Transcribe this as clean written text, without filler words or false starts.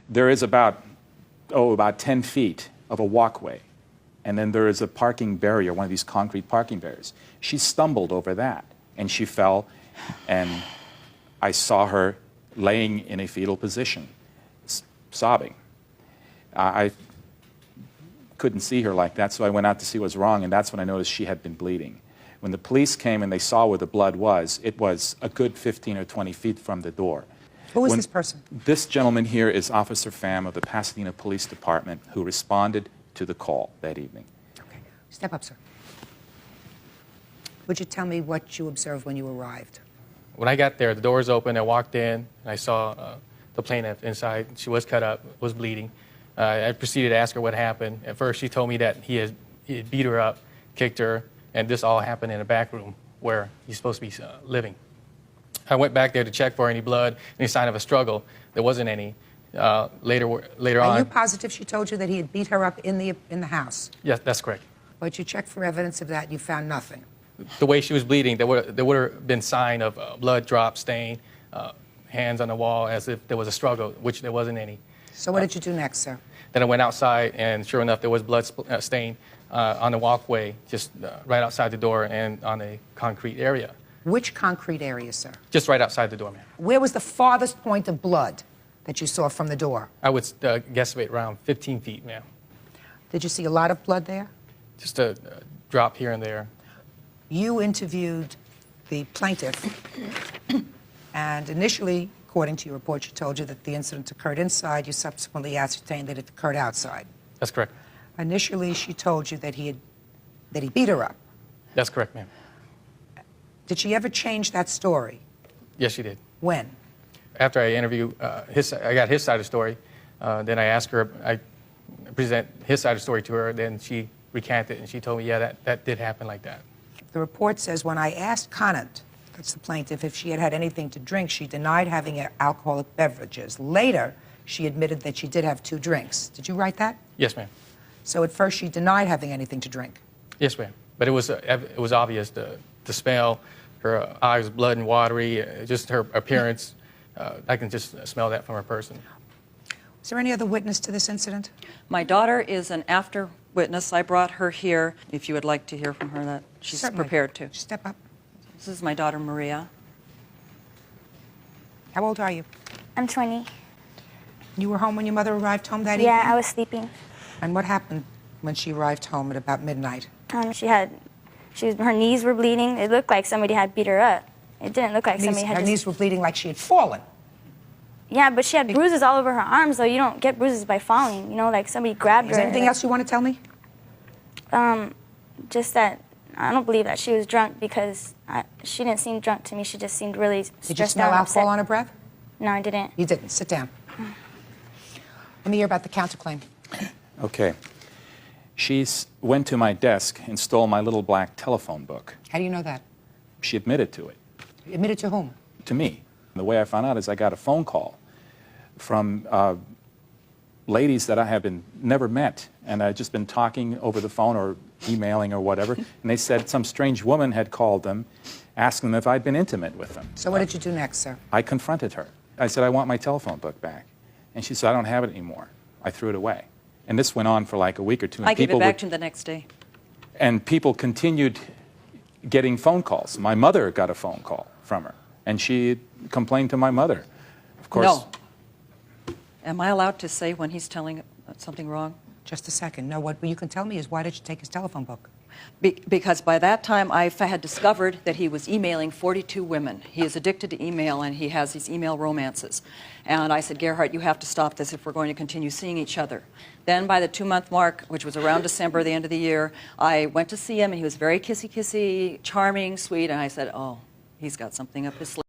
There is about 10 feet of a walkway, and then there is a parking barrier, one of these concrete parking barriers. She stumbled over that, and she fell, and I saw her laying in a fetal position, sobbing. I couldn't see her like that, so I went out to see what was wrong, and that's when I noticed she had been bleeding. When the police came and they saw where the blood was, it was a good 15 or 20 feet from the door. Who is this person? This gentleman here is Officer Pham of the Pasadena Police Department, who responded to the call that evening. Okay. Step up, sir. Would you tell me what you observed when you arrived? When I got there, the doors open, I walked in, and I saw the plaintiff inside. She was cut up, was bleeding. I proceeded to ask her what happened. At first, she told me that he had beat her up, kicked her, and this all happened in a back room where he's supposed to be living. I went back there to check for any blood, any sign of a struggle. There wasn't any. Later on. Are you positive she told you that he had beat her up in the house? Yes, that's correct. But you checked for evidence of that and you found nothing? The way she was bleeding, there would have been sign of blood drop, stain, hands on the wall as if there was a struggle, which there wasn't any. So what did you do next, sir? Then I went outside, and sure enough, there was blood stain on the walkway, just right outside the door and on a concrete area. Which concrete area, sir? Just right outside the door, ma'am. Where was the farthest point of blood that you saw from the door? I would guesstimate around 15 feet, ma'am. Did you see a lot of blood there? Just a drop here and there. You interviewed the plaintiff, and initially, according to your report, she told you that the incident occurred inside. You subsequently ascertained that it occurred outside. That's correct. Initially, she told you that he beat her up. That's correct, ma'am. Did she ever change that story? Yes, she did. When? After I interviewed I got his side of the story. Then I asked her, I present his side of the story to her. Then she recanted, and she told me, yeah, that did happen like that. The report says, when I asked Conant, that's the plaintiff, if she had had anything to drink, she denied having alcoholic beverages. Later, she admitted that she did have 2 drinks. Did you write that? Yes, ma'am. So at first, she denied having anything to drink? Yes, ma'am. But it was obvious, the smell, her eyes blood and watery, just her appearance. I can just smell that from her person. Is there any other witness to this incident? My daughter is an after witness. I brought her here. If you would like to hear from her, that she's Certainly. prepared to. Step up. This is my daughter, Maria. How old are you? I'm 20. You were home when your mother arrived home that evening? Yeah, I was sleeping. And what happened when she arrived home at about midnight? Her knees were bleeding. It looked like somebody had beat her up. It didn't look like somebody had Her knees were bleeding like she had fallen. Yeah, but she had bruises all over her arms, though. You don't get bruises by falling. You know, like somebody grabbed her. Is there anything else you want to tell me? Just that I don't believe that she was drunk because she didn't seem drunk to me. She just seemed really stressed out. Did you smell alcohol on her breath? No, I didn't. You didn't. Sit down. Let me hear about the counterclaim. Okay. She went to my desk and stole my little black telephone book. How do you know that? She admitted to it. Admitted to whom? To me. The way I found out is I got a phone call from ladies that I have never met, and I'd just been talking over the phone or emailing or whatever, and they said some strange woman had called them, asking them if I'd been intimate with them. So what did you do next, sir? I confronted her. I said, I want my telephone book back. And she said, I don't have it anymore. I threw it away. And this went on for like a week or two. And I gave it back to him the next day. And people continued getting phone calls. My mother got a phone call from her, and she complained to my mother. Of course. No. Am I allowed to say when he's telling something wrong? Just a second. No, what you can tell me is why did you take his telephone book? Because by that time, I had discovered that he was emailing 42 women. He is addicted to email, and he has these email romances. And I said, Gerhard, you have to stop this if we're going to continue seeing each other. Then by the 2-month mark, which was around December, the end of the year, I went to see him, and he was very kissy-kissy, charming, sweet, and I said, oh, he's got something up his sleeve.